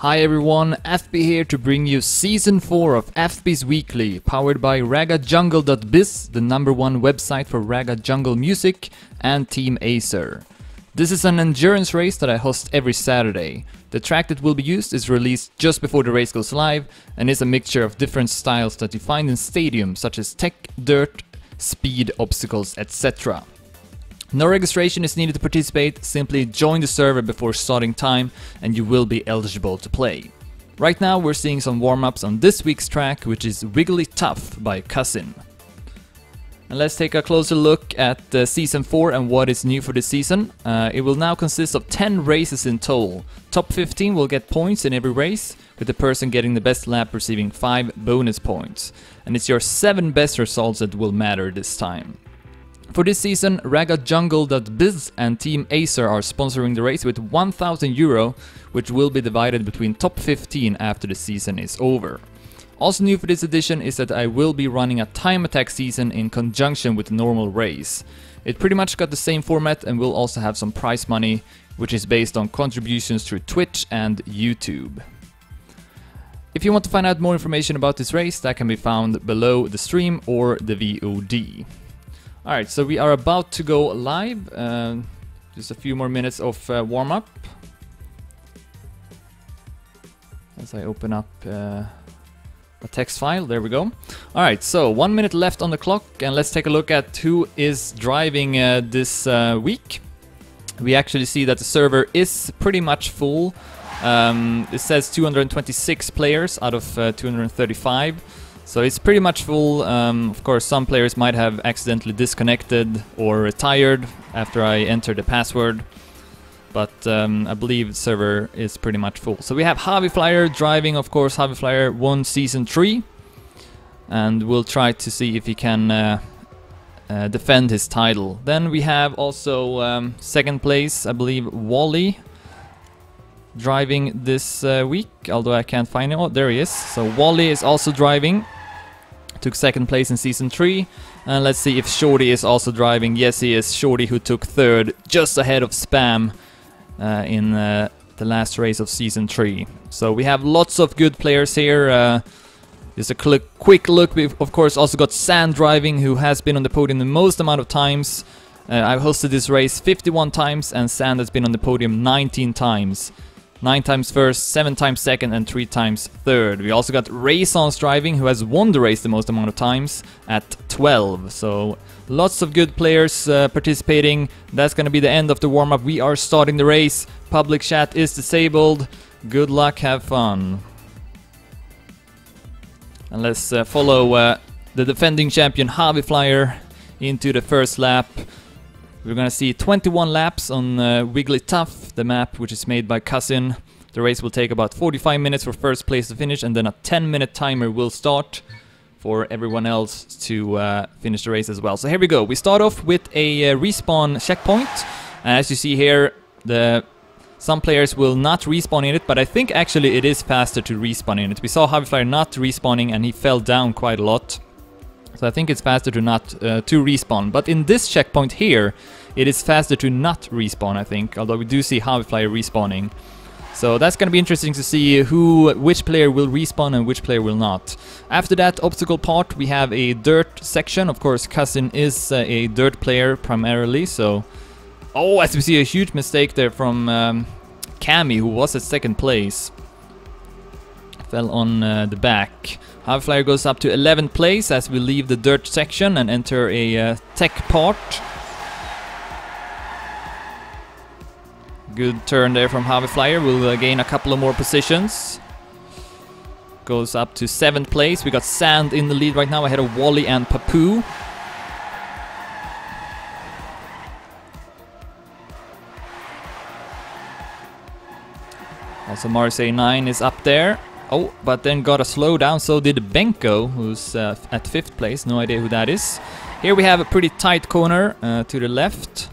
Hi everyone, fB here to bring you Season 4 of fB's Weekly, powered by fB's, the #1 website for Raga Jungle music, and Team Acer. This is an endurance race that I host every Saturday. The track that will be used is released just before the race goes live and is a mixture of different styles that you find in stadiums such as tech, dirt, speed, obstacles, etc. No registration is needed to participate, simply join the server before starting time and you will be eligible to play. Right now we're seeing some warm-ups on this week's track, which is Wiggly Tough by Cousin. And let's take a closer look at Season 4 and what is new for this season. It will now consist of 10 races in total. Top 15 will get points in every race, with the person getting the best lap receiving 5 bonus points. And it's your 7 best results that will matter this time. For this season, fB's and Team Acer are sponsoring the race with €1,000, which will be divided between top 15 after the season is over. Also new for this edition is that I will be running a time attack season in conjunction with the normal race. It pretty much got the same format and will also have some prize money, which is based on contributions through Twitch and YouTube. If you want to find out more information about this race, that can be found below the stream or the VOD. Alright, so we are about to go live, just a few more minutes of warm-up. As I open up a text file, there we go. Alright, so 1 minute left on the clock and let's take a look at who is driving this week. We actually see that the server is pretty much full. It says 226 players out of 235. So it's pretty much full. Of course, some players might have accidentally disconnected or retired after I entered the password. But I believe the server is pretty much full. So we have Flyer driving, of course. Flyer won Season 3. And we'll try to see if he can defend his title. Then we have also second place, I believe, Wally driving this week, although I can't find him. Oh, there he is. So Wally is also driving. Took second place in Season 3. And let's see if Shorty is also driving. Yes, he is. Shorty, who took third, just ahead of Spam in the last race of Season 3. So we have lots of good players here. Just a quick look. We've, of course, also got Sand driving, who has been on the podium the most amount of times. I've hosted this race 51 times, and Sand has been on the podium 19 times. 9 times first, 7 times second, and 3 times third. We also got Raysons driving, who has won the race the most amount of times at 12. So lots of good players participating. That's going to be the end of the warm-up. We are starting the race. Public chat is disabled. Good luck, have fun. And let's follow the defending champion Flyer into the first lap. We're gonna see 21 laps on Wiggly Tough, the map which is made by Cousin. The race will take about 45 minutes for first place to finish, and then a 10-minute timer will start for everyone else to finish the race as well. So here we go. We start off with a respawn checkpoint. As you see here, some players will not respawn in it, but I think actually it is faster to respawn in it. We saw Flyer not respawning and he fell down quite a lot. So I think it's faster to not to respawn. But in this checkpoint here, it is faster to not respawn, I think. Although we do see Flyer respawning. So that's going to be interesting to see which player will respawn and which player will not. After that obstacle part, we have a dirt section. Of course, Cousin is a dirt player primarily. So, oh, as we see a huge mistake there from Cammy, who was at second place. Fell on the back. Flyer goes up to 11th place as we leave the dirt section and enter a tech part. Good turn there from Flyer. We'll gain a couple of more positions. Goes up to 7th place. We got Sand in the lead right now ahead of Wally and Papu. Also Marseille 9 is up there. Oh, but then got a slowdown, so did Benko, who's at 5th place. No idea who that is. Here we have a pretty tight corner to the left,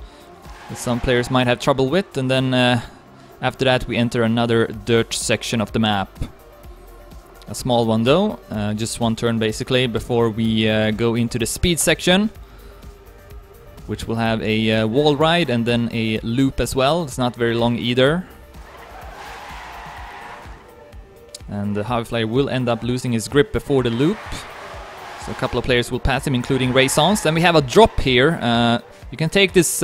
that some players might have trouble with. And then after that we enter another dirt section of the map. A small one though, just one turn basically, before we go into the speed section. which will have a wall ride and then a loop as well. It's not very long either. And the Flyer will end up losing his grip before the loop. So a couple of players will pass him, including Raisons. Then we have a drop here. You can take this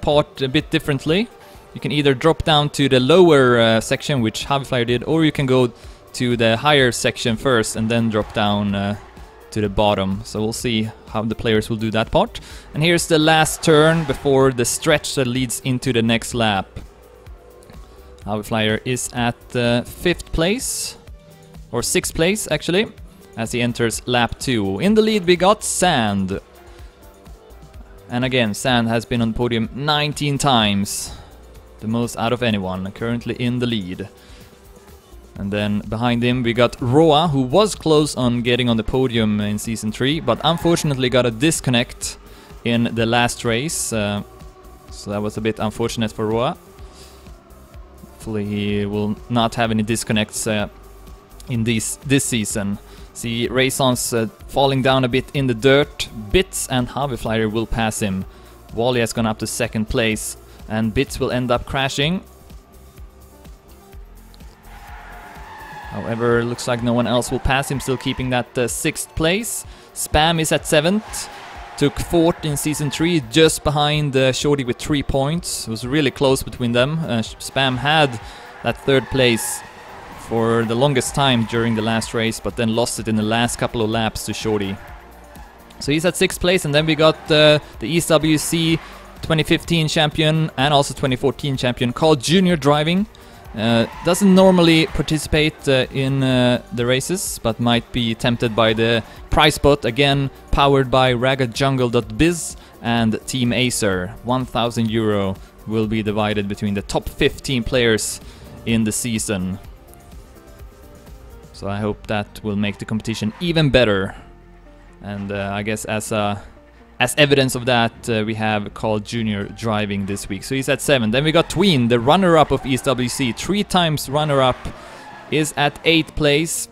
part a bit differently. You can either drop down to the lower section, which Flyer did, or you can go to the higher section first and then drop down to the bottom. So we'll see how the players will do that part. And here's the last turn before the stretch that leads into the next lap. Flyer is at 5th place, or 6th place actually, as he enters lap 2. In the lead we got Sand. And again, Sand has been on the podium 19 times. The most out of anyone, currently in the lead. And then behind him we got Roa, who was close on getting on the podium in Season 3, but unfortunately got a disconnect in the last race. So that was a bit unfortunate for Roa. Hopefully he will not have any disconnects in this season. See Raisons falling down a bit in the dirt. Bits and Flyer will pass him. Wally has gone up to 2nd place, and Bits will end up crashing. However, looks like no one else will pass him, still keeping that 6th place. Spam is at 7th, took 4th in Season 3, just behind Shorty with 3 points. It was really close between them. Spam had that 3rd place for the longest time during the last race, but then lost it in the last couple of laps to Shorty. So he's at 6th place, and then we got the ESWC 2015 champion and also 2014 champion called Junior Driving. Doesn't normally participate in the races, but might be tempted by the prize pot, again powered by raggedjungle.biz and Team Acer. 1,000 euro will be divided between the top 15 players in the season. So I hope that will make the competition even better. And I guess as evidence of that, we have called Junior Driving this week. So he's at 7. Then we got Tween, the runner-up of ESWC. 3 times runner-up, is at 8th place.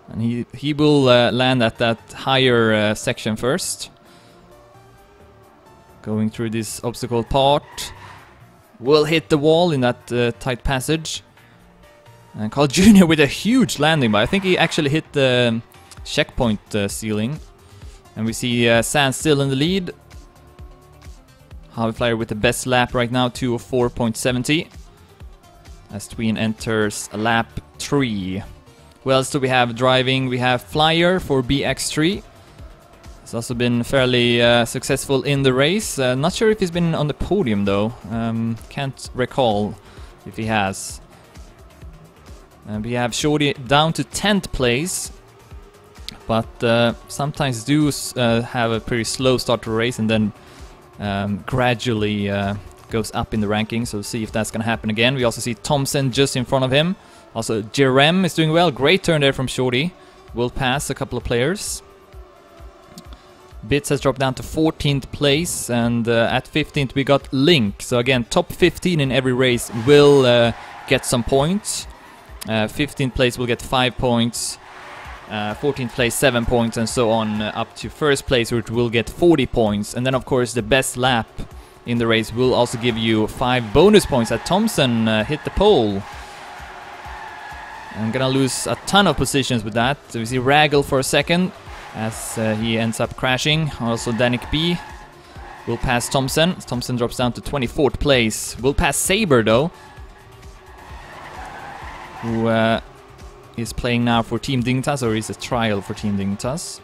And he will land at that higher section first. Going through this obstacle part. Will hit the wall in that tight passage. And called Junior with a huge landing, but I think he actually hit the checkpoint ceiling. And we see Sand still in the lead. Flyer with the best lap right now, 2:04.70. As Tween enters lap 3. Who else do we have driving? We have Flyer for BX3. He's also been fairly successful in the race. Not sure if he's been on the podium though. Can't recall if he has. And we have Shorty down to 10th place. But sometimes do have a pretty slow start to a race and then gradually goes up in the rankings. So we'll see if that's going to happen again. We also see Thompson just in front of him. Also Jerem is doing well. Great turn there from Shorty. Will pass a couple of players. Bits has dropped down to 14th place, and at 15th we got Link. So again, top 15 in every race will get some points. 15th place will get 5 points. 14th place 7 points, and so on up to 1st place, which will get 40 points. And then of course the best lap in the race will also give you 5 bonus points. At Thompson hit the pole. I'm gonna lose a ton of positions with that. So we see Raggle for a second as he ends up crashing. Also Danik B will pass Thompson. Thompson drops down to 24th place. Will pass Saber though, who is playing now for Team Dignitas, or is a trial for Team Dignitas.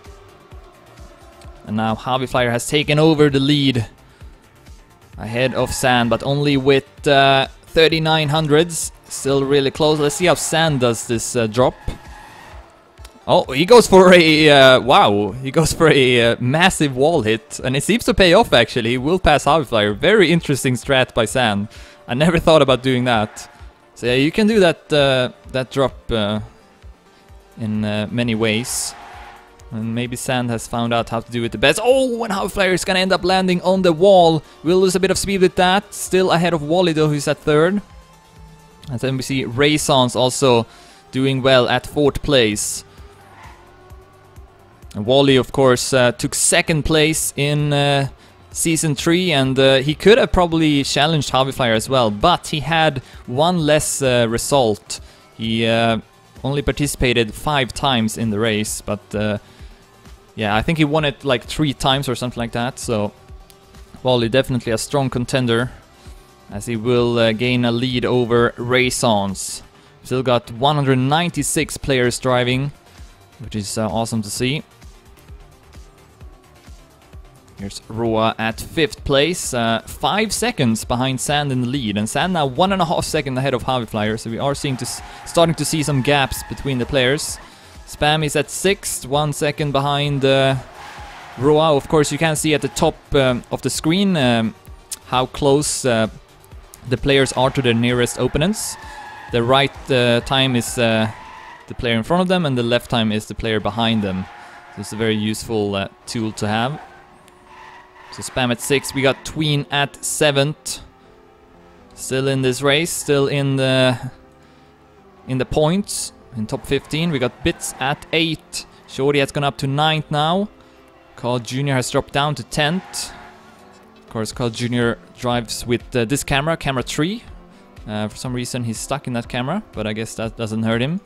And now Flyer has taken over the lead ahead of Sand, but only with 3900s. Still really close. Let's see how Sand does this drop. Oh, he goes for a wow! He goes for a massive wall hit, and it seems to pay off actually. He will pass Flyer. Very interesting strat by Sand. I never thought about doing that. So yeah, you can do that that drop in many ways. And maybe Sand has found out how to do it the best. Oh, and Flyer is gonna end up landing on the wall. We'll lose a bit of speed with that. Still ahead of Wally though, who's at 3rd. And then we see Raisons also doing well at 4th place. And Wally, of course, took 2nd place in Season 3, and he could have probably challenged Flyer as well, but he had one less result. He only participated 5 times in the race, but yeah, I think he won it like 3 times or something like that. So Wally definitely a strong contender, as he will gain a lead over Raisons. Still got 196 players driving, which is awesome to see. Here's Roa at 5th place, 5 seconds behind Sand in the lead, and Sand now 1.5 seconds ahead of Haviflyer, so we are starting to see some gaps between the players. Spam is at 6th, 1 second behind Roa. Of course, you can see at the top of the screen how close the players are to their nearest opponents. The right time is the player in front of them, and the left time is the player behind them. So it's a very useful tool to have. So Spam at 6th, we got Tween at 7th. Still in this race, still in the points, in top 15. We got Bits at 8. Shorty has gone up to 9th now. Carl Jr. has dropped down to 10th. Of course, Carl Jr. drives with this camera, camera 3. For some reason he's stuck in that camera, but I guess that doesn't hurt him.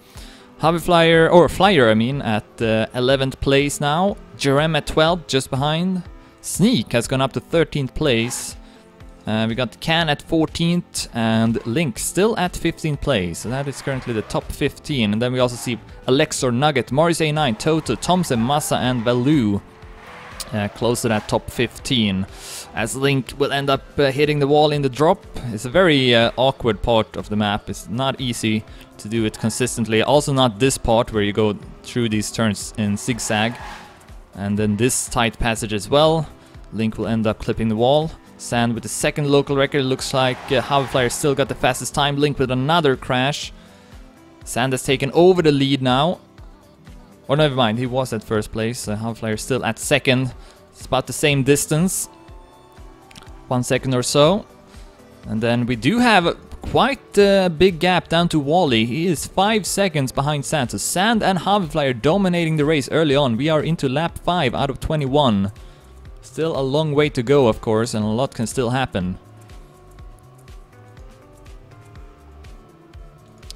Haviflyer, or Flyer I mean, at 11th place now. Jerem at 12th, just behind. Sneak has gone up to 13th place. We got Can at 14th and Link still at 15th place. So that is currently the top 15. And then we also see Alexor, Nugget, Morris A9, Toto, Thompson, Massa and Valou close to that top 15. As Link will end up hitting the wall in the drop. It's a very awkward part of the map. It's not easy to do it consistently. Also not this part where you go through these turns in zigzag. And then this tight passage as well. Link will end up clipping the wall. Sand with the 2nd local record. Looks like Haviflyer still got the fastest time. Link with another crash. Sand has taken over the lead now. Or never mind, he was at 1st place. Haviflyer still at 2nd. It's about the same distance. 1 second or so. And then we do have quite a big gap down to Wally. He is 5 seconds behind Sand. So Sand and Haviflyer dominating the race early on. We are into lap 5 out of 21. Still a long way to go, of course, and a lot can still happen.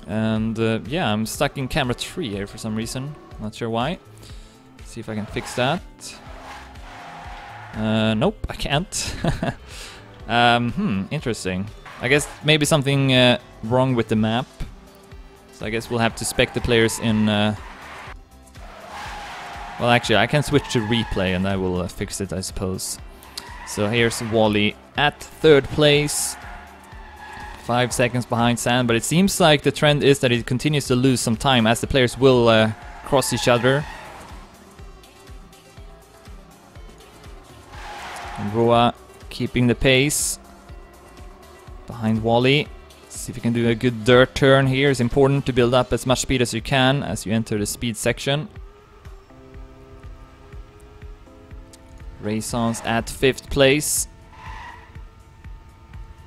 And yeah, I'm stuck in camera 3 here for some reason. Not sure why. Let's see if I can fix that. Nope, I can't. Interesting. I guess maybe something wrong with the map. So I guess we'll have to spec the players in... Well, actually, I can switch to replay and I will fix it, I suppose. So here's Wally at 3rd place. 5 seconds behind Sand, but it seems like the trend is that he continues to lose some time as the players will cross each other. And Roa keeping the pace behind Wally. See if you can do a good dirt turn here. It's important to build up as much speed as you can as you enter the speed section. Raisons at 5th place.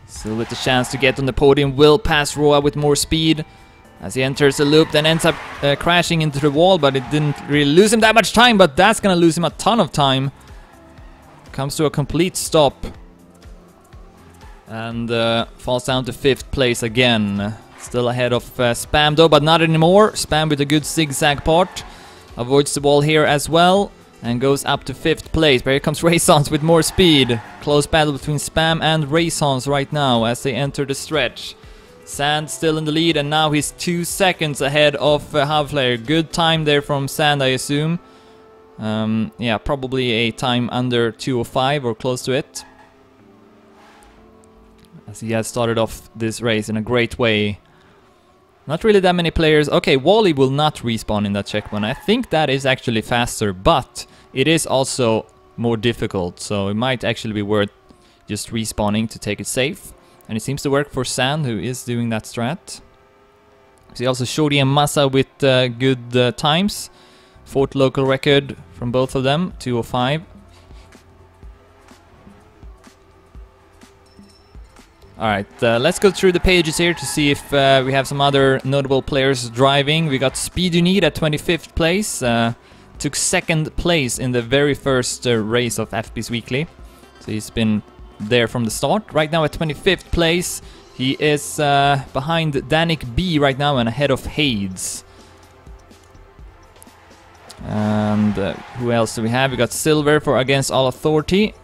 Still with the chance to get on the podium. Will pass Roa with more speed as he enters the loop, then ends up crashing into the wall, but it didn't really lose him that much time, but that's gonna lose him a ton of time. Comes to a complete stop. And falls down to 5th place again. Still ahead of Spam though, but not anymore. Spam with a good zigzag part. Avoids the wall here as well. And goes up to 5th place. But here comes Raisons with more speed. Close battle between Spam and Raisons right now as they enter the stretch. Sand still in the lead, and now he's 2 seconds ahead of Haviflyer. Good time there from Sand, I assume. Yeah, probably a time under 2:05 or close to it. As he has started off this race in a great way. Not really that many players. Okay, Wally will not respawn in that checkpoint. I think that is actually faster, but it is also more difficult. So it might actually be worth just respawning to take it safe. And it seems to work for Sand, who is doing that strat. See also Shorty and Massa with good times. 4th local record from both of them, 2:05. Alright, let's go through the pages here to see if we have some other notable players driving. We got Speed You Need at 25th place. Took 2nd place in the very first race of fB's Weekly. So he's been there from the start. Right now at 25th place, He is behind Danik B right now and ahead of Hades. And who else do we have? We got Silver for Against All Authority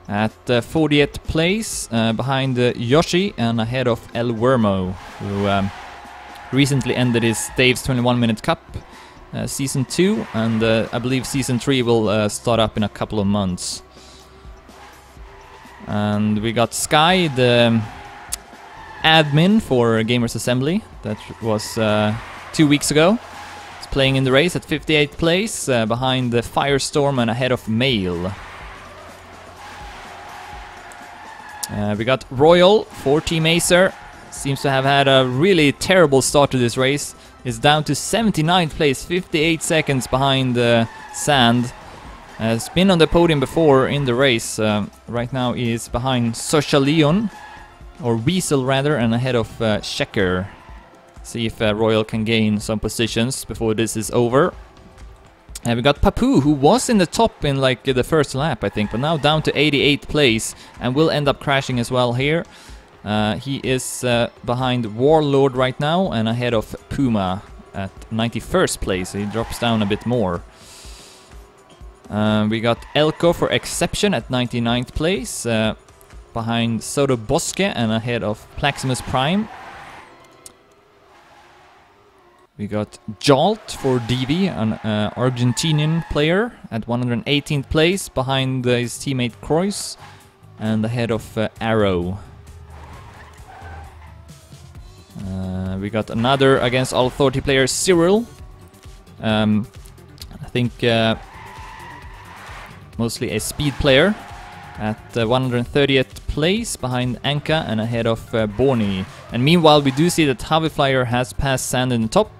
at 40th place, behind Yoshi and ahead of El Wormo, who recently ended his Dave's 21-minute cup season 2, and I believe season 3 will start up in a couple of months. And we got Sky, the admin for Gamers Assembly, that was 2 weeks ago. He's playing in the race at 58th place, behind the Firestorm and ahead of Mail. We got Royal for Team Acer. Seems to have had a really terrible start to this race. Is down to 79th place, 58 seconds behind Sand. Has been on the podium before in the race. Right now he is behind Soshaleon, or Weasel rather, and ahead of Shecker. See if Royal can gain some positions before this is over. We got Papu, who was in the top in like the first lap, I think, but now down to 88th place and will end up crashing as well here. He is behind Warlord right now and ahead of Puma at 91st place, so he drops down a bit more. We got Elko for Exception at 99th place, behind Soto Bosque and ahead of Plaximus Prime. We got Jolt for DV, an Argentinian player, at 118th place, behind his teammate Croix, and ahead of Arrow. We got another Against All Authority player, Cyril. I think mostly a speed player, at 130th place, behind Anka and ahead of Borny. And meanwhile, we do see that Haviflyer has passed Sand in the top.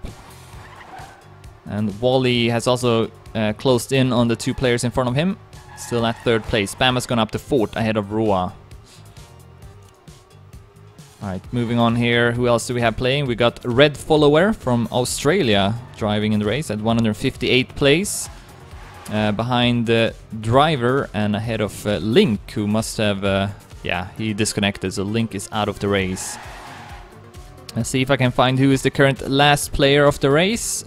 And Wally has also closed in on the 2 players in front of him. Still at 3rd place. Spam has gone up to 4th ahead of Roa. Alright, moving on here. Who else do we have playing? We got Red Follower from Australia driving in the race at 158th place. Behind the driver and ahead of Link, who must have... yeah, he disconnected, so Link is out of the race. Let's see if I can find who is the current last player of the race.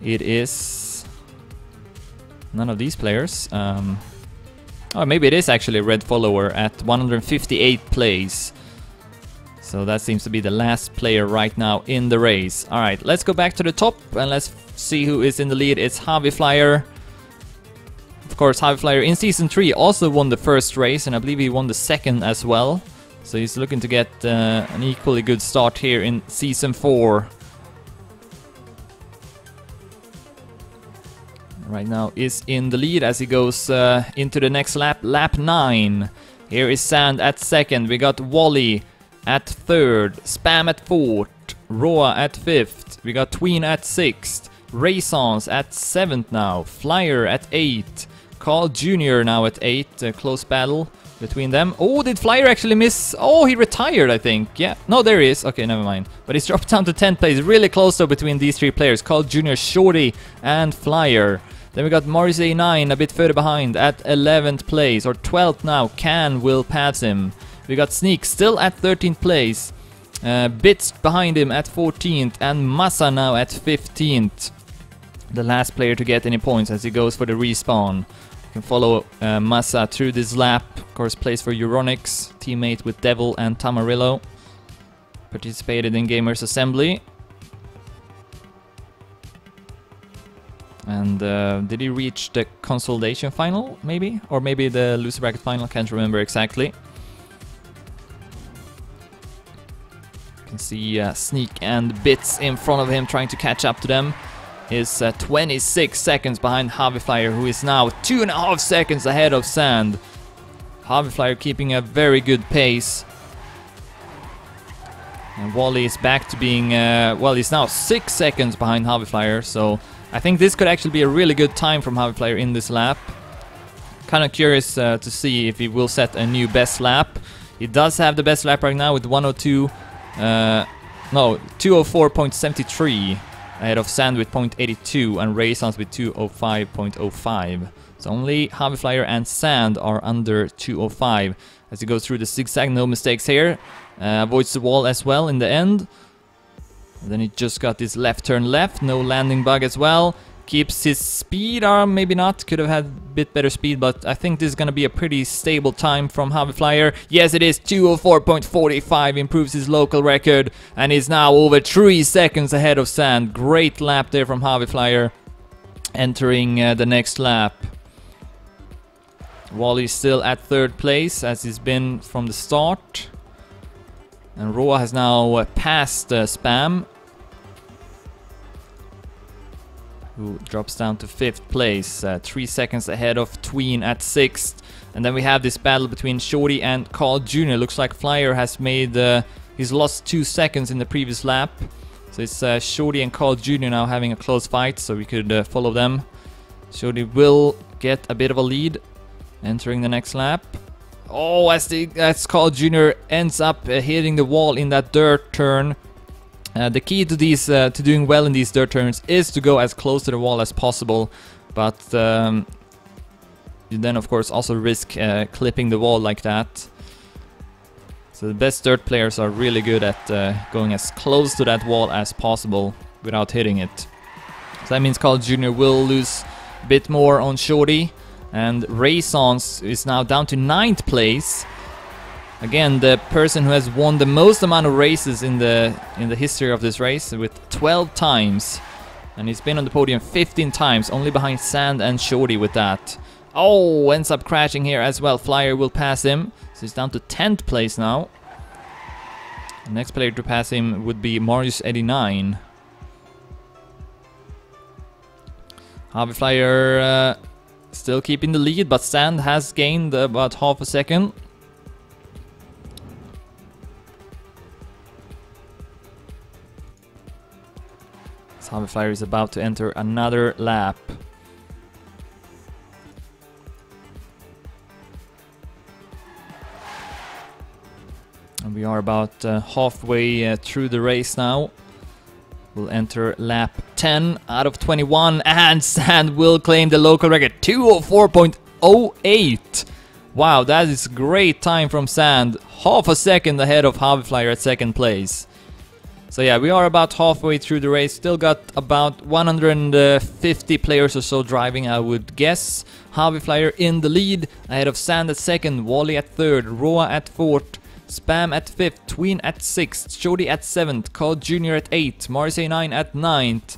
It is... none of these players. Oh, maybe it is actually Red Follower at 158th place. So that seems to be the last player right now in the race. Alright, let's go back to the top and let's see who is in the lead. It's Haviflyer. Of course, Haviflyer in Season 3 also won the first race, and I believe he won the second as well. So he's looking to get an equally good start here in Season 4. Right now is in the lead as he goes into the next lap, lap 9. Here is Sand at 2nd. We got Wally at 3rd, Spam at 4th, Roa at 5th. We got Tween at 6th, Raisons at 7th now, Flyer at 8th, Carl Jr. now at 8th. Close battle between them. Oh, did Flyer actually miss? Oh, he retired, I think. Yeah, no, there he is. Okay, never mind. But he's dropped down to 10th place. Really close though between these 3 players, Carl Jr., Shorty, and Flyer. Then we got Morris A9 a bit further behind at 11th place, or 12th now. Can will pass him. We got Sneak still at 13th place. Bits behind him at 14th, and Massa now at 15th. The last player to get any points as he goes for the respawn. You can follow Massa through this lap. Of course, plays for Euronix, teammate with Devil and Tamarillo. Participated in Gamers Assembly. And did he reach the consolidation final, maybe? Or maybe the loser bracket final, can't remember exactly. You can see Sneak and Bits in front of him trying to catch up to them. Is 26 seconds behind Haviflyer, who is now 2.5 seconds ahead of Sand. Haviflyer keeping a very good pace. And Wally is back to being, well, he's now 6 seconds behind Haviflyer, so I think this could actually be a really good time from Haviflyer in this lap. Kind of curious to see if he will set a new best lap. He does have the best lap right now with 204.73 ahead of Sand with 0.82 and Raisons with 205.05. So only Harvey Flyer and Sand are under 2:05 as he goes through the zigzag. No mistakes here. Avoids the wall as well in the end. And then he just got this left turn left. No landing bug as well. Keeps his speed, or maybe not. Could have had a bit better speed, but I think this is going to be a pretty stable time from Harvey Flyer. Yes, it is 2:04.45. Improves his local record and is now over 3 seconds ahead of Sand. Great lap there from Harvey Flyer. Entering the next lap. Wally still at 3rd place as he's been from the start. And Roa has now passed Spam, who drops down to 5th place, 3 seconds ahead of Tween at 6th. And then we have this battle between Shorty and Carl Jr. Looks like Flyer has made, he's lost 2 seconds in the previous lap. So it's Shorty and Carl Jr. now having a close fight, so we could follow them. Shorty will get a bit of a lead entering the next lap. Oh, as Carl Jr. ends up hitting the wall in that dirt turn. The key to these, to doing well in these dirt turns, is to go as close to the wall as possible. But you then, of course, also risk clipping the wall like that. So the best dirt players are really good at going as close to that wall as possible without hitting it. So that means Carl Jr. will lose a bit more on Shorty. And Raisons is now down to 9th place. Again, the person who has won the most amount of races in the history of this race, with 12 times. And he's been on the podium 15 times, only behind Sand and Shorty with that. Oh, ends up crashing here as well. Flyer will pass him. So he's down to 10th place now. The next player to pass him would be Marius89. Harvey Flyer still keeping the lead, but Sand has gained about half a second. So Harvey Flyer is about to enter another lap. And we are about halfway through the race now. We'll enter lap 10 out of 21, and Sand will claim the local record, 2:04.08. Wow, that is a great time from Sand, half a second ahead of Harvey Flyer at 2nd place. So yeah, we are about halfway through the race, still got about 150 players or so driving, I would guess. Harvey Flyer in the lead, ahead of Sand at 2nd, Wally at 3rd, Roa at 4th, Spam at 5th, Tween at 6th, Shorty at 7th, Carl Jr. at 8th, Marcy9 at 9th.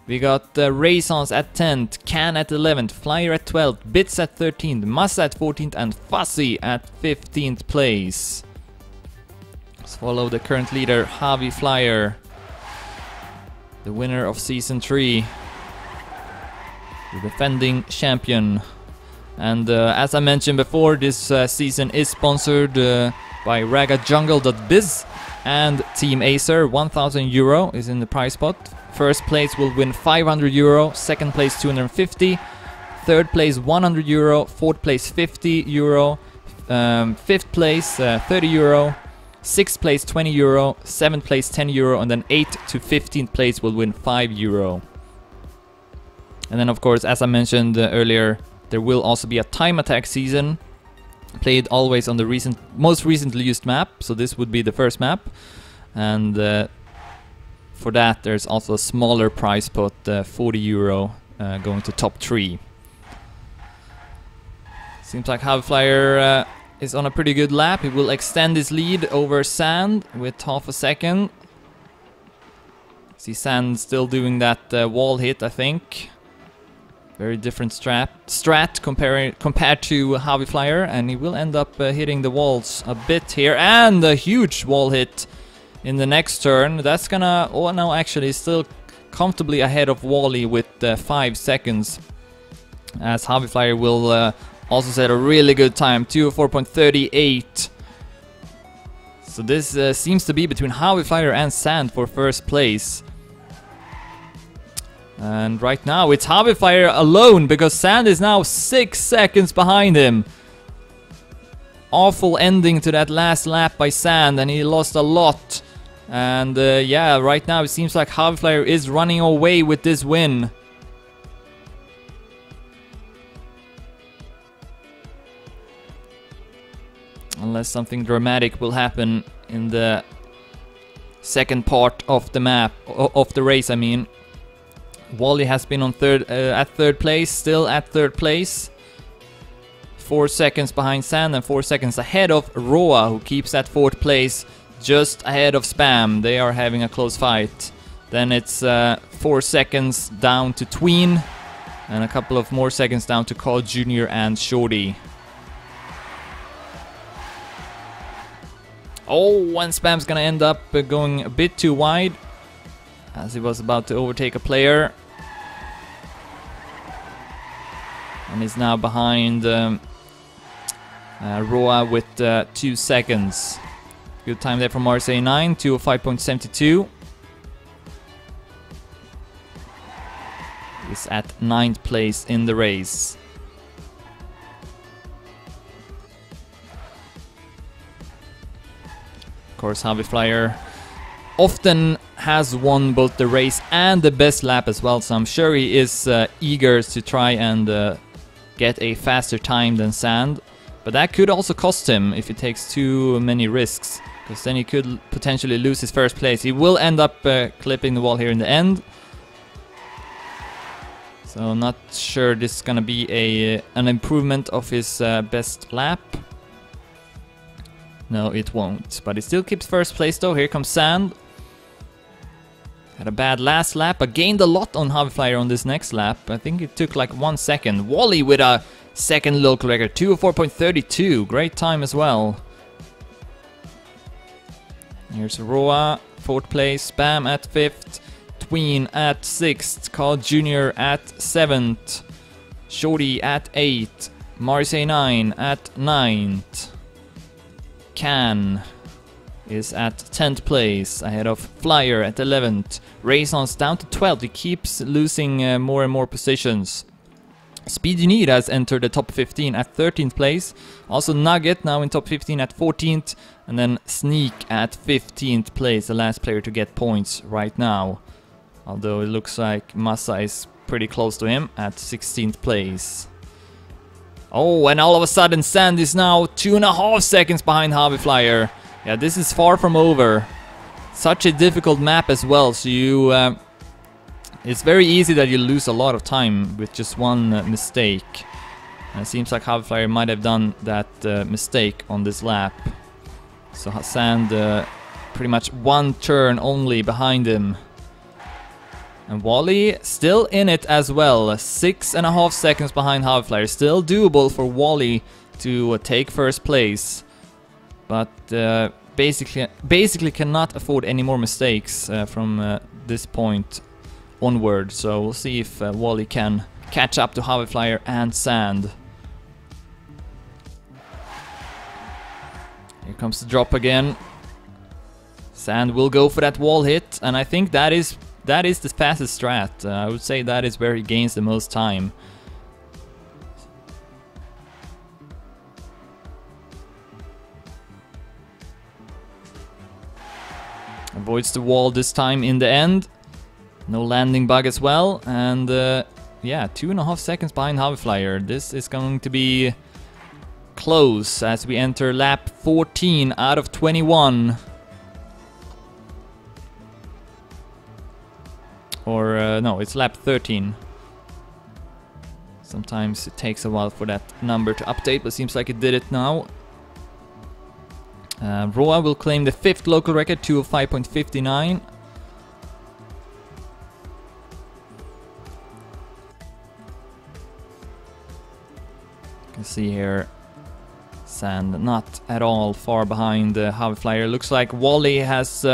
We got Raisons at 10th, Can at 11th, Flyer at 12th, Bits at 13th, Massa at 14th, and Fussy at 15th place. Let's follow the current leader, Harvey Flyer, the winner of Season 3, the defending champion. And as I mentioned before, this season is sponsored by RagaJungle.biz and Team Acer. 1,000 euro is in the prize pot. First place will win 500 euro, second place 250, third place 100 euro, fourth place 50 euro, fifth place 30 euro, sixth place 20 euro, seventh place 10 euro, and then 8th to 15th place will win 5 euro. And then, of course, as I mentioned earlier, there will also be a time attack season, played always on the most recently used map, so this would be the first map. And for that there's also a smaller prize pot, 40 euro, going to top 3. Seems like Harvey Flyer is on a pretty good lap. He will extend his lead over Sand with half a second. See Sand still doing that wall hit, I think. Very different strat compared to Harvey Flyer, and he will end up hitting the walls a bit here, and a huge wall hit in the next turn. That's gonna, oh no, actually still comfortably ahead of Wally with 5 seconds, as Harvey Flyer will also set a really good time, 2:04.38. So this seems to be between Harvey Flyer and Sand for first place. And right now it's Harvey Flyer alone, because Sand is now 6 seconds behind him. Awful ending to that last lap by Sand, and he lost a lot. And yeah, right now it seems like Harvey Flyer is running away with this win. unless something dramatic will happen in the second part of the map, of the race I mean. Wally has been on at third place, still at third place. 4 seconds behind Sand and 4 seconds ahead of Roa, who keeps at fourth place, just ahead of Spam. They are having a close fight. Then it's 4 seconds down to Tween, and a couple of more seconds down to Carl Jr. and Shorty. Oh, and Spam's gonna end up going a bit too wide, as he was about to overtake a player. And is now behind Roa with 2 seconds. Good time there from RSA9, 205.72. Is at 9th place in the race. Of course, Javi Flyer often has won both the race and the best lap as well, so I'm sure he is eager to try and get a faster time than Sand. But that could also cost him if he takes too many risks, because then he could potentially lose his first place. He will end up clipping the wall here in the end. So not sure this is gonna be an improvement of his best lap. No, it won't. But he still keeps first place though. Here comes Sand. Had a bad last lap, but gained a lot on Javi Flyer on this next lap. I think it took like 1 second. Wally with a second local record, 204.32. Great time as well. Here's Roa, 4th place. Spam at 5th. Tween at 6th. Carl Jr. at 7th. Shorty at 8th. Marseille 9 at 9th. Can is at 10th place, ahead of Flyer at 11th. Raisons down to 12th. He keeps losing more and more positions. Speed You Need has entered the top 15 at 13th place. Also Nugget now in top 15 at 14th. And then Sneak at 15th place, the last player to get points right now. Although it looks like Massa is pretty close to him at 16th place. Oh, and all of a sudden Sand is now 2.5 seconds behind Javi Flyer. Yeah, this is far from over. Such a difficult map as well, so you... it's very easy that you lose a lot of time with just one mistake. And it seems like Javi Flyer might have done that mistake on this lap. So Sand pretty much 1 turn only behind him. And Wally still in it as well, 6.5 seconds behind Javi Flyer. Still doable for Wally to take first place. But basically cannot afford any more mistakes from this point onward. So we'll see if Wally can catch up to Javi Flyer and Sand. Here comes the drop again. Sand will go for that wall hit, and I think that is the fastest strat. I would say that is where he gains the most time. Avoids the wall this time in the end. No landing bug as well. And yeah, 2.5 seconds behind Javi Flyer. This is going to be close as we enter lap 14 out of 21. Or no, it's lap 13. Sometimes it takes a while for that number to update, but seems like it did it now. Roa will claim the 5th local record, 205.59. You can see here Sand not at all far behind Javi Flyer. Looks like Wally has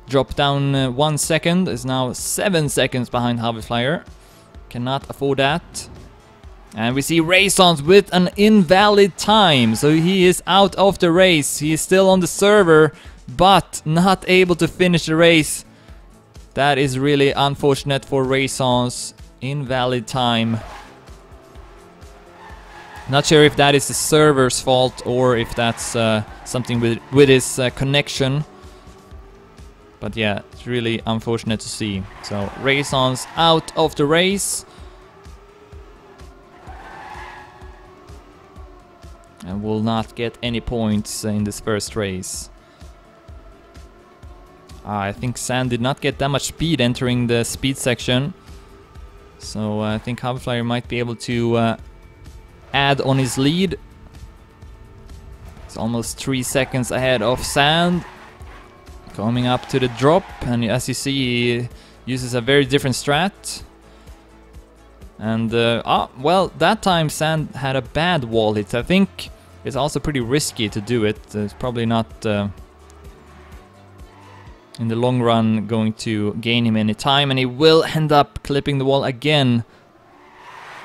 dropped down 1 second, is now 7 seconds behind Javi Flyer. Cannot afford that. And we see Raisons with an invalid time, so he is out of the race. He is still on the server, but not able to finish the race. That is really unfortunate for Raisons. Invalid time. Not sure if that is the server's fault or if that's something with his connection. But yeah, it's really unfortunate to see. So Raisons out of the race. and will not get any points in this first race. I think Sand did not get that much speed entering the speed section, so I think Hoverflyer might be able to add on his lead. It's almost 3 seconds ahead of Sand, coming up to the drop, and as you see, he uses a very different strat. And well, that time Sand had a bad wall hit. I think it's also pretty risky to do it. It's probably not in the long run going to gain him any time, and he will end up clipping the wall again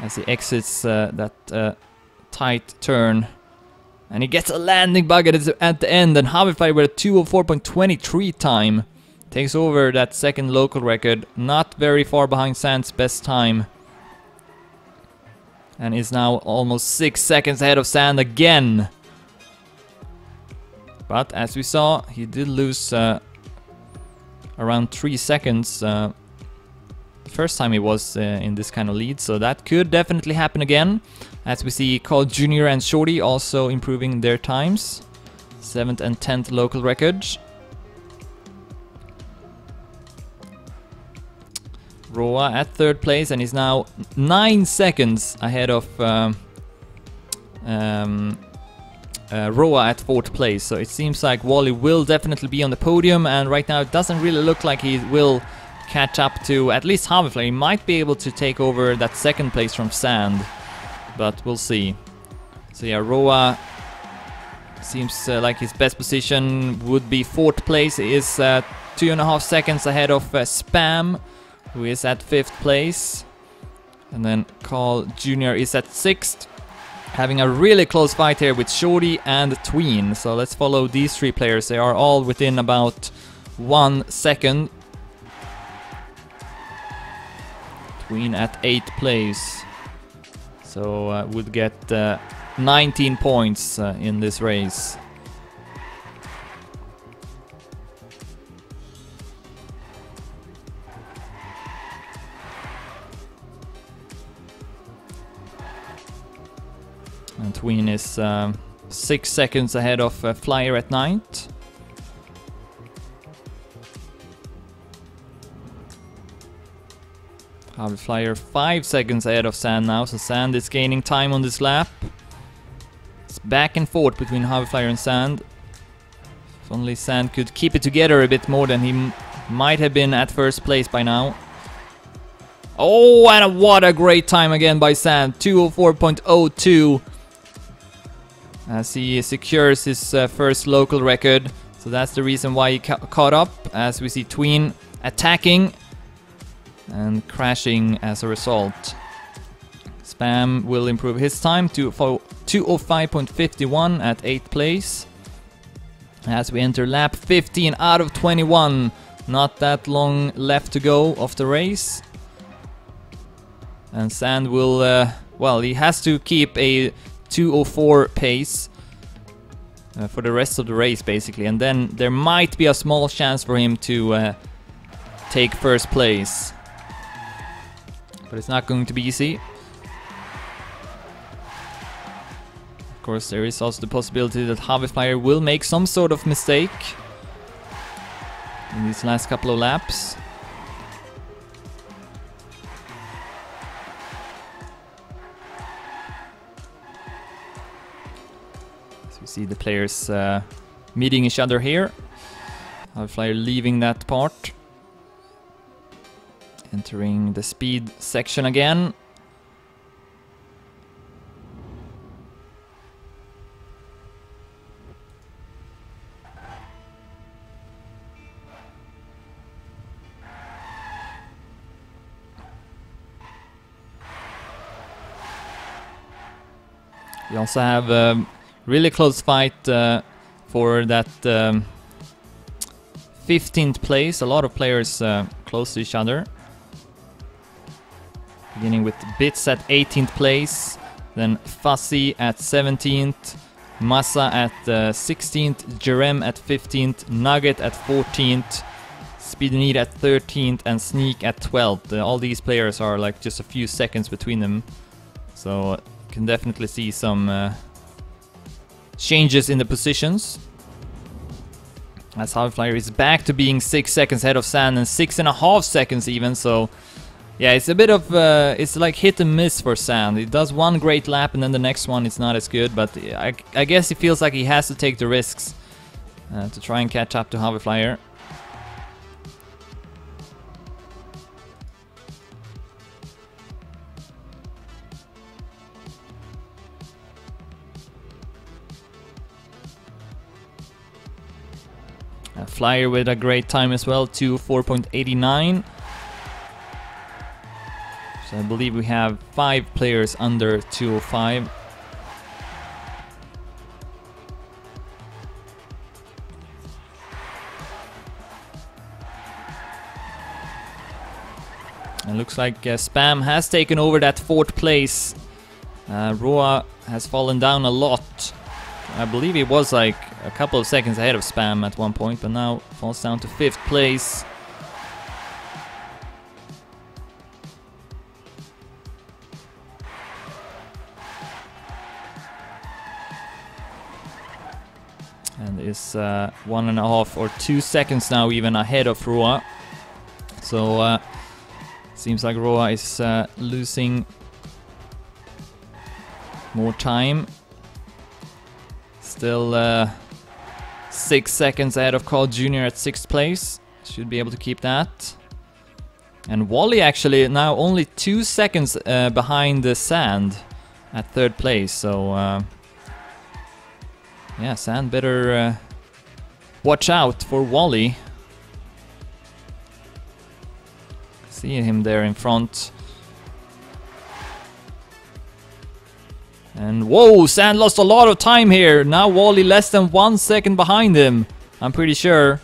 as he exits that tight turn. And he gets a landing bug at the end, and Hoverflyer with a 2:04.23 time takes over that second local record, not very far behind Sand's best time. And is now almost 6 seconds ahead of Sand again. But as we saw, he did lose around 3 seconds the first time he was in this kind of lead, so that could definitely happen again. As we see Carl Jr. and Shorty also improving their times. 7th and 10th local records. Roa at 3rd place, and is now 9 seconds ahead of Roa at 4th place. So it seems like Wally will definitely be on the podium, and right now it doesn't really look like he will catch up to at least Hoverflyer. He might be able to take over that 2nd place from Sand, but we'll see. So yeah, Roa seems like his best position would be 4th place. He is 2.5 seconds ahead of Spam, who is at 5th place. And then Carl Jr. is at 6th. Having a really close fight here with Shorty and Tween. So let's follow these 3 players. They are all within about 1 second. Tween at 8th place. So would get 19 points in this race. And Tween is 6 seconds ahead of Flyer at 9th. Hoverflyer 5 seconds ahead of Sand now, so Sand is gaining time on this lap. It's back and forth between Hoverflyer and Sand. If only Sand could keep it together a bit more, then he might have been at 1st place by now. Oh, and what a great time again by Sand, 2:04.02. As he secures his 1st local record. So that's the reason why he caught up, as we see Tween attacking and crashing as a result. Spam will improve his time to 2:05.51 at 8th place. As we enter lap 15 out of 21. Not that long left to go of the race. And Sand will, well, he has to keep a 2:04 pace for the rest of the race basically, and then there might be a small chance for him to take 1st place, but it's not going to be easy. Of course, there is also the possibility that Hoverflyer will make some sort of mistake in these last couple of laps. See the players meeting each other here. Hoverflyer leaving that part. Entering the speed section again. We also have really close fight for that 15th place. A lot of players close to each other. Beginning with Bits at 18th place, then Fuzzy at 17th, Massa at 16th, Jerem at 15th, Nugget at 14th, Speedneed at 13th, and Sneak at 12th. All these players are like just a few seconds between them, so you can definitely see some changes in the positions. As Flyer is back to being 6 seconds ahead of Sand and 6.5 seconds even, so yeah, it's a bit of, it's like hit and miss for Sand. He does one great lap and then the next one it's not as good, but I guess he feels like he has to take the risks to try and catch up to Flyer. Flyer with a great time as well, 2:04.89. So I believe we have 5 players under 2:05. It looks like Spam has taken over that 4th place. Roa has fallen down a lot. I believe he was like a couple of seconds ahead of Spam at one point, but now falls down to 5th place. And is 1.5 or 2 seconds now even ahead of Roa. So seems like Roa is losing more time. Still 6 seconds ahead of Carl Jr. at 6th place. Should be able to keep that. And Wally actually now only 2 seconds behind the Sand at 3rd place. So yeah, Sand better watch out for Wally. See him there in front. And whoa, Sand lost a lot of time here. Now Wally less than 1 second behind him, I'm pretty sure,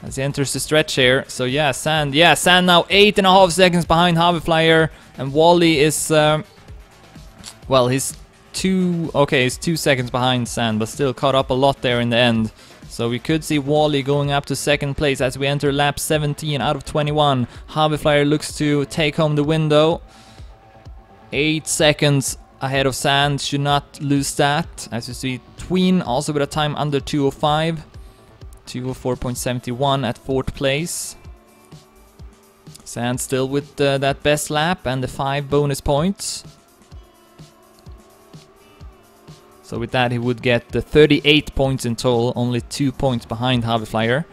as he enters the stretch here. So yeah, Sand now 8.5 seconds behind Flyer, and Wally is well, he's 2 seconds behind Sand, but still caught up a lot there in the end. So we could see Wally going up to 2nd place as we enter lap 17 out of 21. Flyer looks to take home the window. 8 seconds ahead of Sand, should not lose that. As you see, Tween also with a time under 2:05, 2:04.71 at 4th place. Sand still with that best lap and the 5 bonus points. So with that he would get the 38 points in total, only 2 points behind Flyer,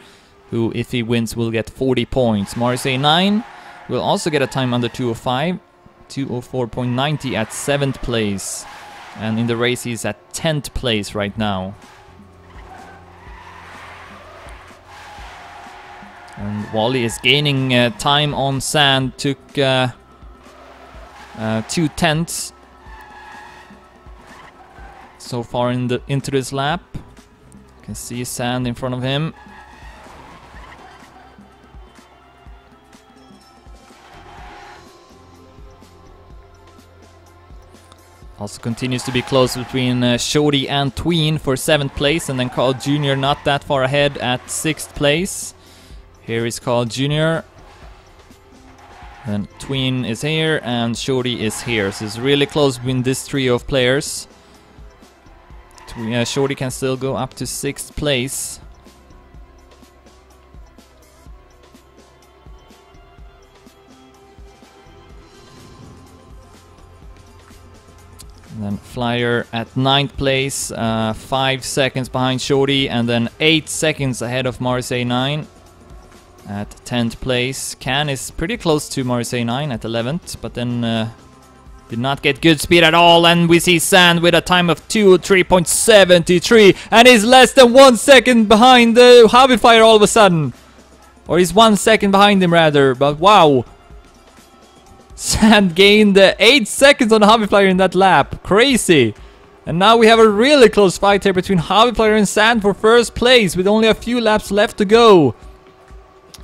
who if he wins will get 40 points. Marseille 9 will also get a time under 2:05. 2:04.90 at 7th place, and in the race he's at 10th place right now. And Wally is gaining time on Sand, took 2/10 so far into this lap. You can see Sand in front of him. Also continues to be close between Shorty and Tween for 7th place, and then Carl Jr. not that far ahead at 6th place. Here is Carl Jr. Then Tween is here and Shorty is here. So it's really close between this trio of players. Shorty can still go up to 6th place. And then Flyer at 9th place, 5 seconds behind Shorty, and then 8 seconds ahead of Marseille 9 at 10th place. Can is pretty close to Marseille 9 at 11th, but then did not get good speed at all, and we see Sand with a time of 2:03.73, and he's less than 1 second behind the Flyer all of a sudden. Or he's 1 second behind him rather, but wow. Sand gained 8 seconds on Flyer in that lap. Crazy. And now we have a really close fight here between Flyer and Sand for 1st place with only a few laps left to go.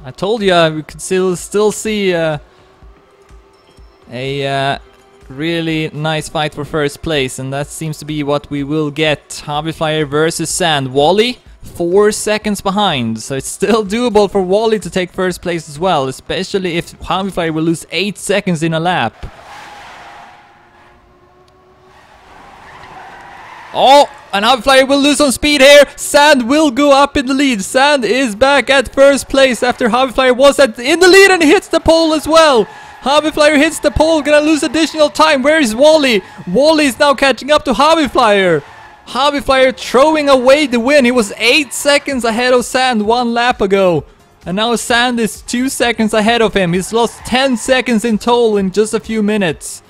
I told you we could still see a really nice fight for 1st place, and that seems to be what we will get. Flyer versus Sand. Wally 4 seconds behind, so it's still doable for Wally to take 1st place as well, especially if Flyer will lose 8 seconds in a lap. Oh, And hbFlyer will lose on speed here. Sand will go up in the lead. Sand is back at first place after hbFlyer was in the lead and hits the pole as well. hbFlyer hits the pole, gonna lose additional time. Where is Wally? Wally is now catching up to hbFlyer. hbFlyer throwing away the win. He was 8 seconds ahead of Sand 1 lap ago. And now Sand is 2 seconds ahead of him. He's lost 10 seconds in total in just a few minutes.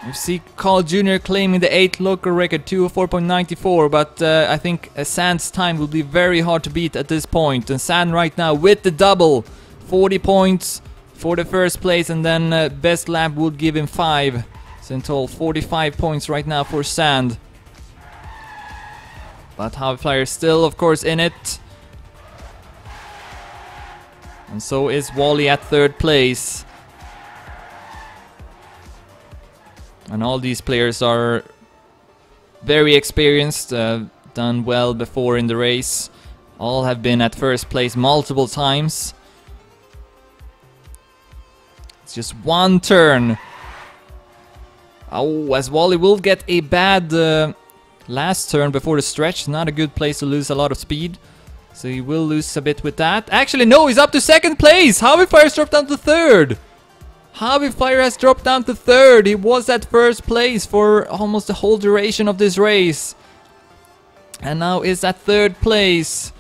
You see Carl Jr. claiming the 8th local record, 204.94, but I think Sand's time will be very hard to beat at this point. And Sand right now with the double, 40 points for the first place, and then best lap would give him 5. So in total 45 points right now for Sand. But hbFlyer still of course in it. And so is Wally at 3rd place. And all these players are very experienced, done well before in the race. All have been at first place multiple times. It's just one turn. Oh, as Wally will get a bad last turn before the stretch. Not a good place to lose a lot of speed. So he will lose a bit with that. Actually, no, he's up to 2nd place. hbFlyer's dropped down to 3rd. hbFlyer has dropped down to 3rd. He was at 1st place for almost the whole duration of this race. And now is at 3rd place.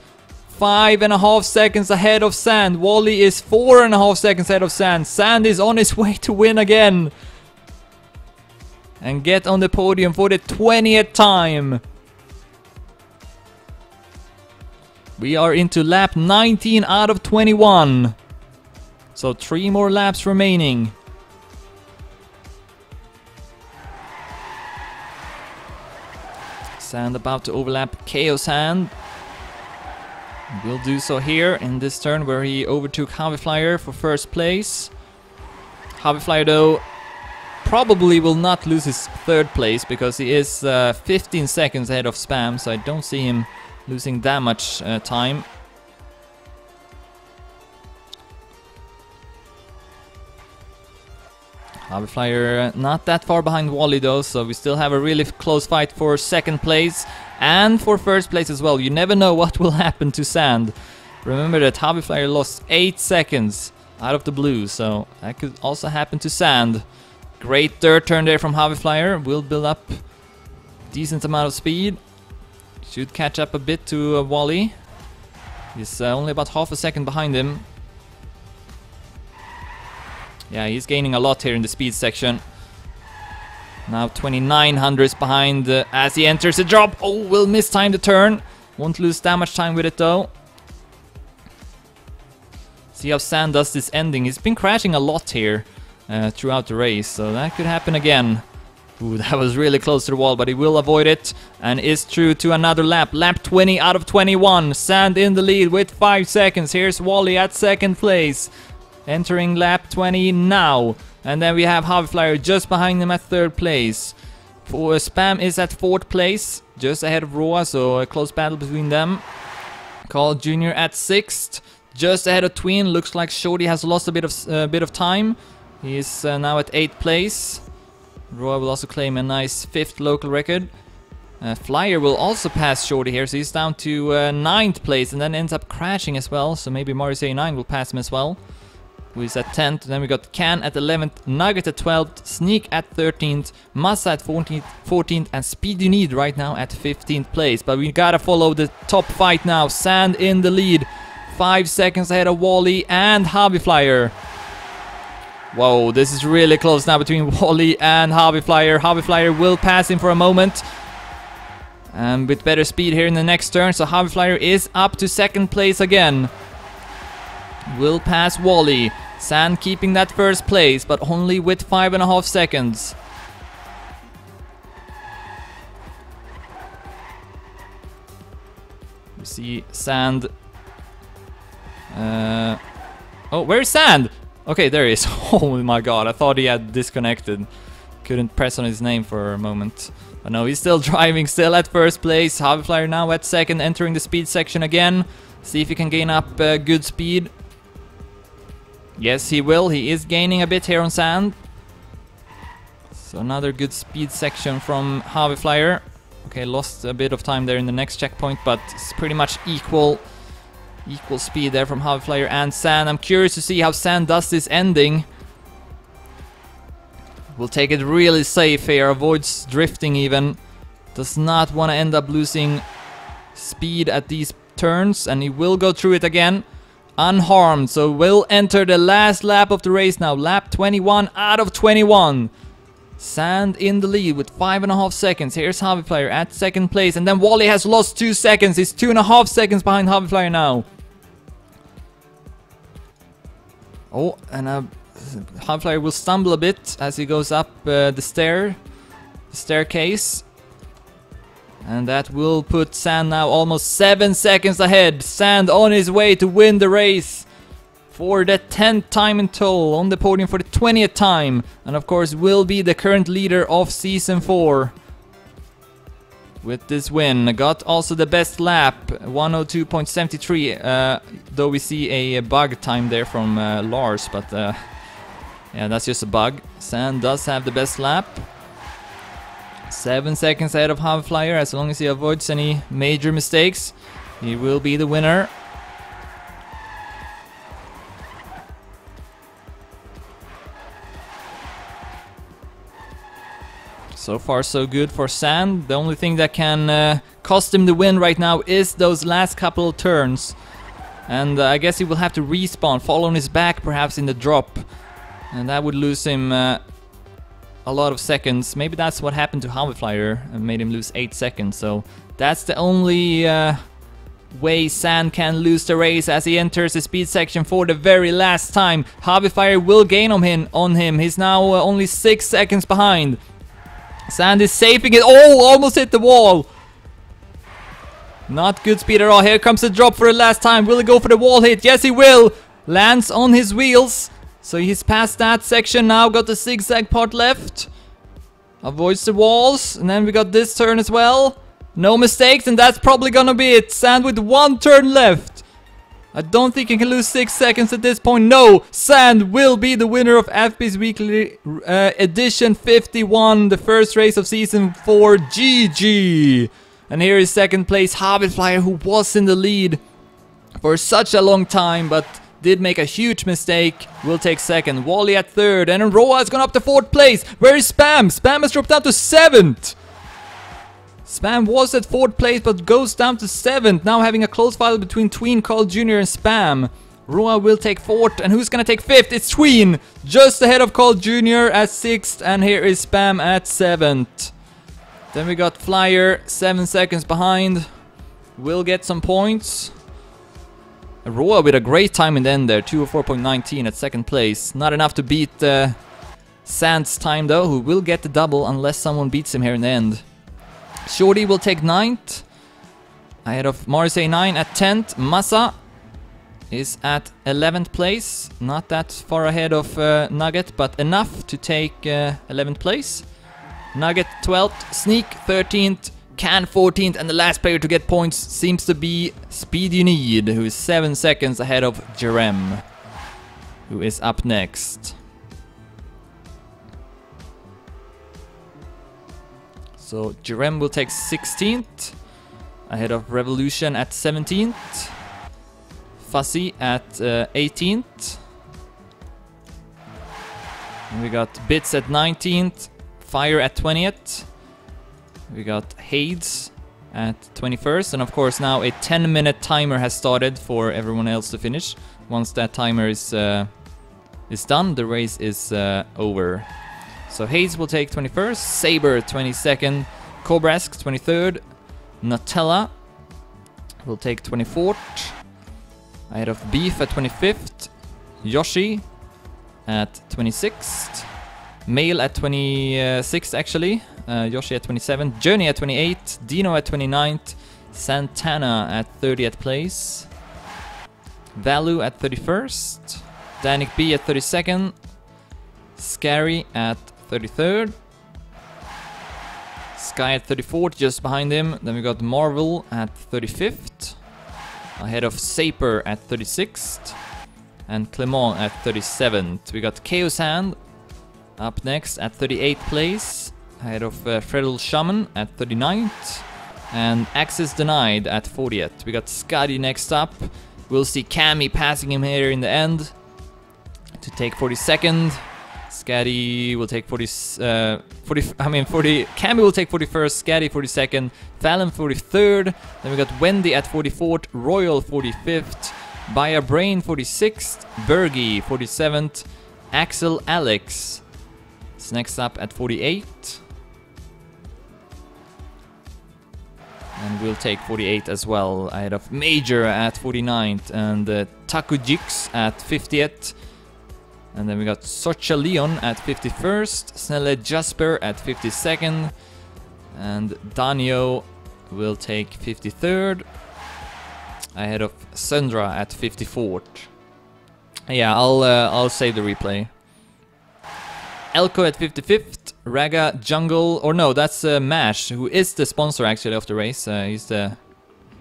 5.5 seconds ahead of Sand. Wally is 4.5 seconds ahead of Sand. Sand is on his way to win again. And get on the podium for the 20th time. We are into lap 19 out of 21. So 3 more laps remaining. Sand about to overlap Chaos Hand. Will do so here in this turn where he overtook hbFlyer for 1st place. hbFlyer though probably will not lose his 3rd place because he is 15 seconds ahead of Spam, so I don't see him losing that much time. hbFlyer not that far behind Wally though, so we still have a really close fight for 2nd place and for 1st place as well. You never know what will happen to Sand. Remember that hbFlyer lost 8 seconds out of the blue, so that could also happen to Sand. Great 3rd turn there from hbFlyer. Will build up decent amount of speed. Should catch up a bit to Wally. He's only about half a second behind him. Yeah, he's gaining a lot here in the speed section. Now 29 hundredths behind as he enters the drop. Oh, will miss time the turn. Won't lose that much time with it though. See how Sand does this ending. He's been crashing a lot here throughout the race, so that could happen again. Ooh, that was really close to the wall, but he will avoid it and is through to another lap. Lap 20 out of 21. Sand in the lead with 5 seconds. Here's Wally at 2nd place. Entering lap 20 now. And then we have hbFlyer just behind him at 3rd place. For Spam is at 4th place, just ahead of Roa, so a close battle between them. Carl Jr. at 6th, just ahead of Tween. Looks like Shorty has lost a bit of time. He is now at 8th place. Roa will also claim a nice 5th local record. Flyer will also pass Shorty here, so he's down to 9th place and then ends up crashing as well. So maybe Mario 9 will pass him as well, who is at 10th. Then we got Can at 11th, Nugget at 12th, Sneak at 13th, Massa at 14th, and Speed You Need right now at 15th place. But we gotta follow the top fight now. Sand in the lead, 5 seconds ahead of Wally and hbFlyer. Whoa, this is really close now between Wally and hbFlyer. hbFlyer will pass him for a moment. And with better speed here in the next turn, so hbFlyer is up to 2nd place again. Will pass Wally. Sand keeping that 1st place, but only with 5.5 seconds. We see Sand. Oh, where's Sand? Okay, there he is. Oh my god, I thought he had disconnected. Couldn't press on his name for a moment. But no, he's still driving, still at 1st place. hbFlyer now at 2nd, entering the speed section again. See if he can gain up good speed. Yes, he will. He is gaining a bit here on Sand. So another good speed section from hbFlyer. Okay, lost a bit of time there in the next checkpoint, but it's pretty much equal speed there from Hoverflyer and Sand. I'm curious to see how Sand does this ending. Will take it really safe here, avoids drifting even. Does not want to end up losing speed at these turns, and he will go through it again unharmed. So we'll enter the last lap of the race now. Lap 21 out of 21. Sand in the lead with 5.5 seconds. Here's Hoverflyer at second place, and then Wally has lost 2 seconds. He's 2.5 seconds behind Hoverflyer now. Oh, and Hoverflyer will stumble a bit as he goes up the staircase. And that will put Sand now almost 7 seconds ahead. Sand on his way to win the race for the 10th time in total, on the podium for the 20th time. And of course will be the current leader of Season 4. With this win, got also the best lap, 102.73, though we see a bug time there from Lars, but yeah, that's just a bug. Sand does have the best lap. 7 seconds ahead of Hoverflyer. As long as he avoids any major mistakes, he will be the winner. So far so good for Sand. The only thing that can cost him the win right now is those last couple of turns. And I guess he will have to respawn, fall on his back perhaps in the drop. And that would lose him a lot of seconds. Maybe that's what happened to Hoverflyer and made him lose 8 seconds. So that's the only way Sand can lose the race as he enters the speed section for the very last time. Hoverflyer will gain on him. He's now only 6 seconds behind. Sand is saving it. Oh, almost hit the wall. Not good speed at all. Here comes the drop for the last time. Will he go for the wall hit? Yes, he will. Lands on his wheels. So he's past that section now. Got the zigzag part left. Avoids the walls. And then we got this turn as well. No mistakes, and that's probably gonna be it. Sand with 1 turn left. I don't think he can lose 6 seconds at this point. No, Sand will be the winner of fB's Weekly Edition 51, the first race of Season 4. GG! And here is second place Hoverflyer, who was in the lead for such a long time, but did make a huge mistake. Will take second. Wally at third, and then Roa has gone up to 4th place. Where is Spam? Spam has dropped down to 7th. Spam was at 4th place, but goes down to 7th. Now having a close fight between Tween, Carl Jr. and Spam. Roa will take 4th, and who's gonna take 5th? It's Tween, just ahead of Carl Jr. at 6th, and here is Spam at 7th. Then we got Flyer, 7 seconds behind. Will get some points. Roa with a great time in the end there, 204.19 at 2nd place. Not enough to beat Sand's time though, who will get the double unless someone beats him here in the end. Shorty will take 9th, ahead of Marsay 9 at 10th. Massa is at 11th place, not that far ahead of Nugget, but enough to take 11th place. Nugget 12th, Sneak 13th, Can 14th, and the last player to get points seems to be Speed You Need, who is 7 seconds ahead of Jerem, who is up next. So Jerem will take 16th, ahead of Revolution at 17th, Fuzzy at 18th, and we got Bits at 19th, Fire at 20th, we got Hades at 21st, and of course now a 10-minute timer has started for everyone else to finish. Once that timer is done, the race is over. So Hades will take 21st, Saber 22nd, Cobrask 23rd, Nutella will take 24th, ahead of Beef at 25th, Yoshi at 26th, Mail at 26th actually, Yoshi at 27th, Journey at 28th, Dino at 29th, Santana at 30th place, Valu at 31st, Danik B at 32nd, Scary at 33rd, Sky at 34th, just behind him. Then we got Marvel at 35th, ahead of Saper at 36th, and Clement at 37th. We got Chaos Hand up next at 38th place, ahead of Fredel Shaman at 39th. And access denied at 40th. We got Scotty next up. We'll see Cammy passing him here in the end to take 42nd. Scotty will take 40. Cammy will take 41st. Scotty 42nd. Fallon 43rd. Then we got Wendy at 44th. Royal 45th. Baya Brain 46th. Bergie 47th. Axel Alex is next up at 48th. And we'll take 48 as well, ahead of Major at 49th and Takujix at 50th. And then we got Socha Leon at 51st, Snelle Jasper at 52nd, and Danio will take 53rd, ahead of Sandra at 54th. Yeah, I'll save the replay. Elko at 55th, Raga Jungle, or no, that's Mash, who is the sponsor actually of the race. He's the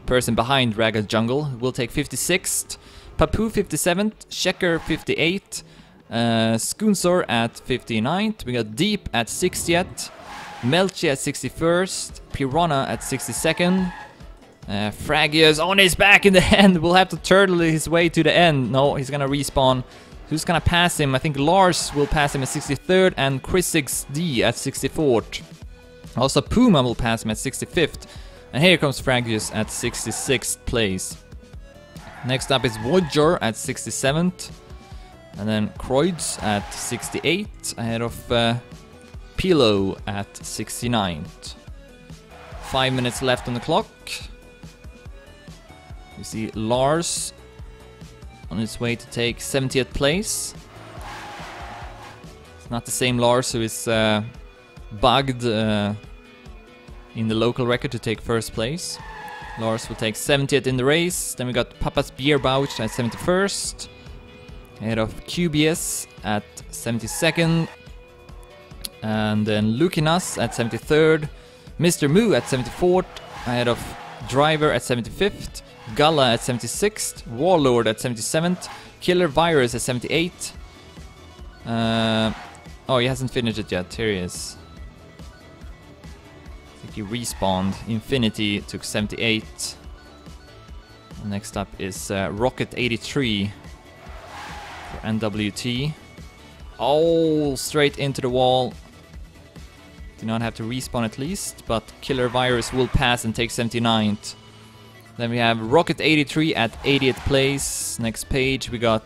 person behind Raga Jungle. Will take 56th, Papu 57th, Shecker 58th, Skoonsor at 59th. We got Deep at 60th, Melchi at 61st, Piranha at 62nd. Fragius on his back in the end. Will have to turtle his way to the end. No, he's gonna respawn. Who's gonna pass him? I think Lars will pass him at 63rd and Chris6D at 64th. Also Puma will pass him at 65th. And here comes Fragius at 66th place. Next up is Wodger at 67th. And then Kreutz at 68th, ahead of Pilo at 69th. 5 minutes left on the clock. You see Lars on his way to take 70th place. It's not the same Lars who is bugged in the local record to take first place. Lars will take 70th in the race. Then we got Papa's Beer Bouch at 71st. Ahead of QBS at 72nd. And then Lukinas at 73rd. Mr. Moo at 74th. Ahead of Driver at 75th. Gala at 76th, Warlord at 77th, Killer Virus at 78th. Oh, he hasn't finished it yet. Here he is. I think he respawned. Infinity took 78. Next up is Rocket 83 for NWT. Oh, straight into the wall. Do not have to respawn at least, but Killer Virus will pass and take 79th. Then we have Rocket 83 at 80th place. Next page we got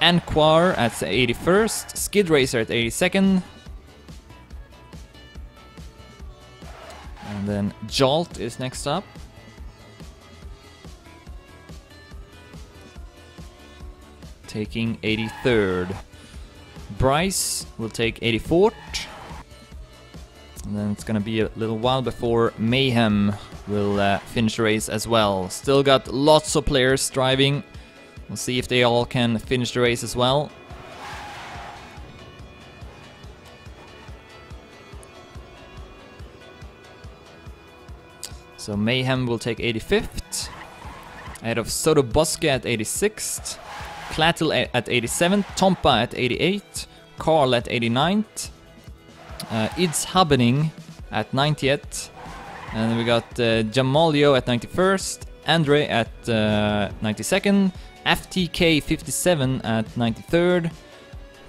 Anquar at 81st, Skid Racer at 82nd. And then Jolt is next up. Taking 83rd. Bryce will take 84th. And then it's gonna be a little while before Mayhem will finish the race as well. Still got lots of players driving. We'll see if they all can finish the race as well. So Mayhem will take 85th. Ahead of Soto Bosque at 86th. Clattel at 87th. Tompa at 88th. Carl at 89th. It's Happening at 90th. And then we got Jamalio at 91st. Andre at 92nd. FTK 57 at 93rd.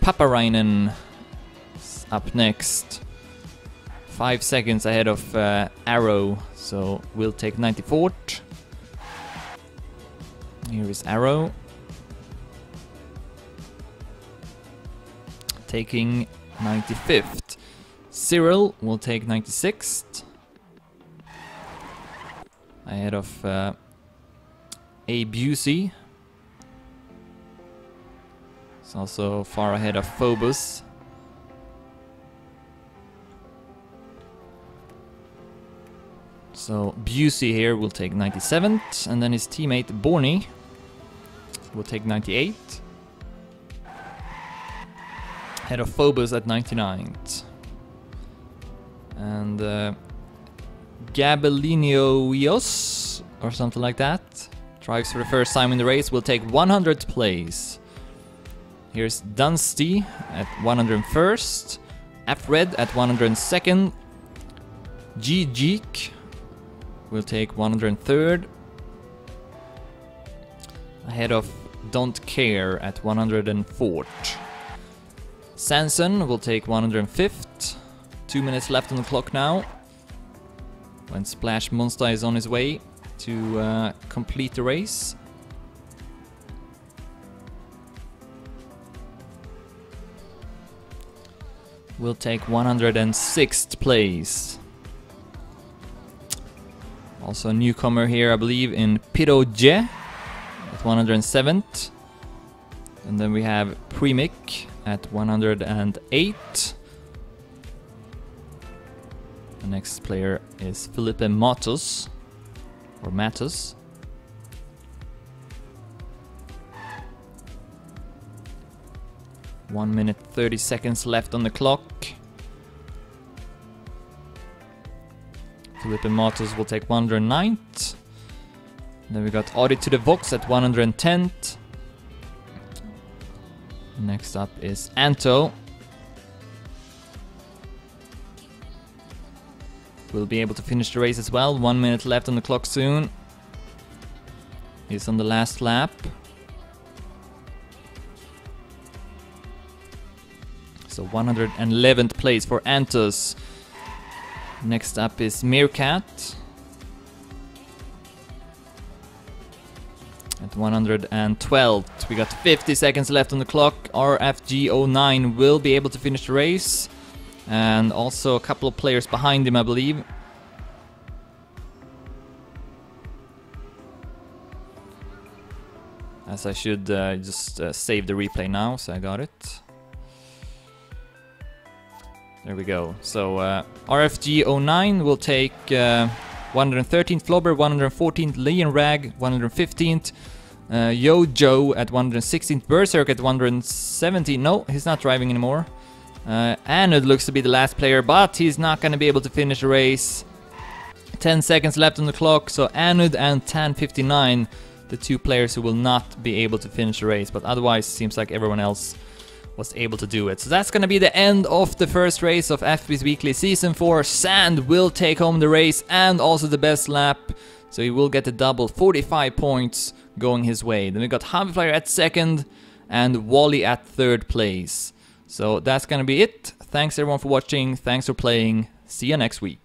Paparainen up next. 5 seconds ahead of Arrow. So we'll take 94th. Here is Arrow. Taking 95th. Cyril will take 96th. Ahead of A. Busey. It's also far ahead of Phobos. So Busey here will take 97th, and then his teammate Borny will take 98th. Ahead of Phobos at 99th. And Gabelinios or something like that drives for the first time in the race, will take 100th place. Here's Dunsty at 101st, Afred at 102nd, fB's will take 103rd. Ahead of Don't Care at 104th. Sanson will take 105th. 2 minutes left on the clock now. When Splash Monster is on his way to complete the race. Will take 106th place. Also a newcomer here, I believe, in fB's at 107th. And then we have Premic at 108. The next player is Felipe Matos, or Matos. One minute 30 seconds left on the clock. Felipe Matos will take 109th. Then we got Audit to the Vox at 110th. Next up is Anto. Will be able to finish the race as well. 1 minute left on the clock soon. He's on the last lap. So 111th place for Antos. Next up is Meerkat at 112th. We got 50 seconds left on the clock. fB's09 will be able to finish the race. And also a couple of players behind him, I believe. As I should just save the replay now, so I got it. There we go. So fB's09 will take 113th Flobber, 114th Leon Rag, 115th Yo-Joe at 116th, Berserk at 117th. No, he's not driving anymore. Anud looks to be the last player, but he's not going to be able to finish the race. 10 seconds left on the clock, so Anud and Tan59, the two players who will not be able to finish the race, but otherwise seems like everyone else was able to do it. So that's going to be the end of the first race of fB's Weekly Season 4. Sand will take home the race and also the best lap, so he will get the double, 45 points going his way. Then we got Hobbyflyer at second and Wally at third place. So that's going to be it. Thanks everyone for watching, thanks for playing, see you next week.